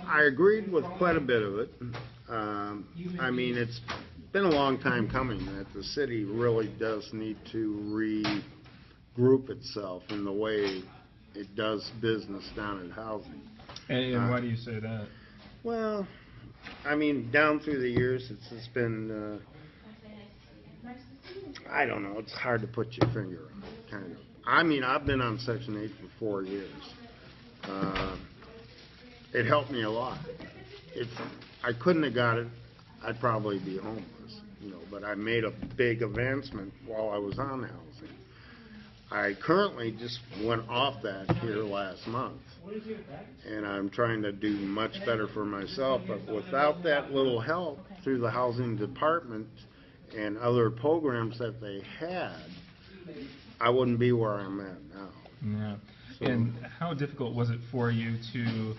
I agreed with quite a bit of it. I mean, it's been a long time coming that the city really does need to regroup itself in the way it does business down in housing. And why do you say that? Well, I mean, down through the years, it's been, I don't know, it's hard to put your finger on it, kind of. I mean, I've been on Section 8 for 4 years. It helped me a lot. If I couldn't have got it, I'd probably be homeless, you know, but I made a big advancement while I was on housing. I currently just went off that here last month, and I'm trying to do much better for myself, but without that little help through the housing department and other programs that they had, I wouldn't be where I'm at now. Yeah. So, and how difficult was it for you to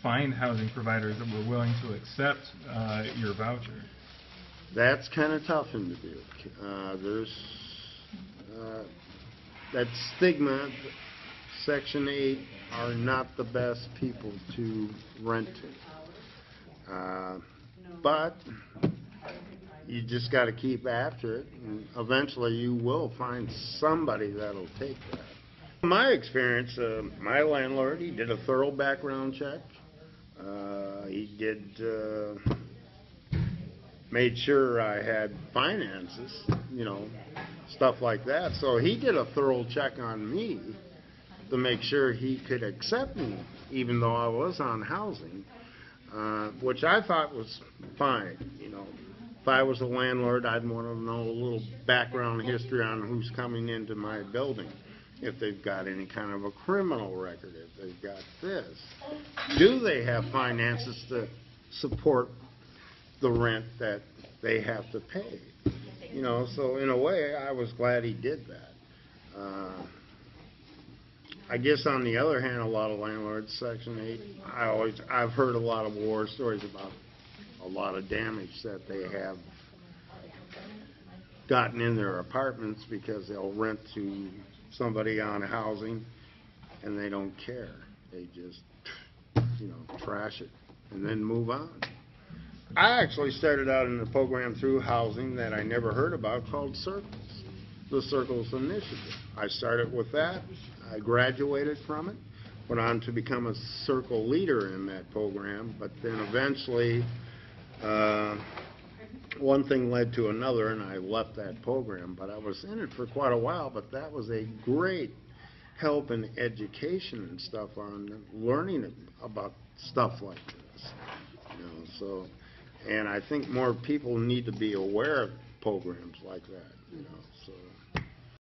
find housing providers that were willing to accept your voucher? That's kind of tough in Dubuque. There's that stigma. Section 8 are not the best people to rent to. But you just got to keep after it, and eventually you will find somebody that'll take that. In my experience, my landlord, he did a thorough background check. He made sure I had finances, you know, stuff like that. So he did a thorough check on me to make sure he could accept me, even though I was on housing, which I thought was fine, you know. If I was a landlord, I'd want to know a little background history on who's coming into my building, if they've got any kind of a criminal record, if they've got this. Do they have finances to support the rent that they have to pay? You know, so in a way, I was glad he did that. I guess on the other hand, a lot of landlords, Section 8, I've heard a lot of war stories about a lot of damage that they have gotten in their apartments because they'll rent to somebody on housing and they don't care. They just, you know, trash it and then move on. I actually started out in a program through housing that I never heard about called Circles, the Circles Initiative. I started with that. I graduated from it, went on to become a circle leader in that program, but then eventually one thing led to another and I left that program. But I was in it for quite a while, but that was a great help in education and stuff on learning about stuff like this, you know. So, and I think more people need to be aware of programs like that, you know. So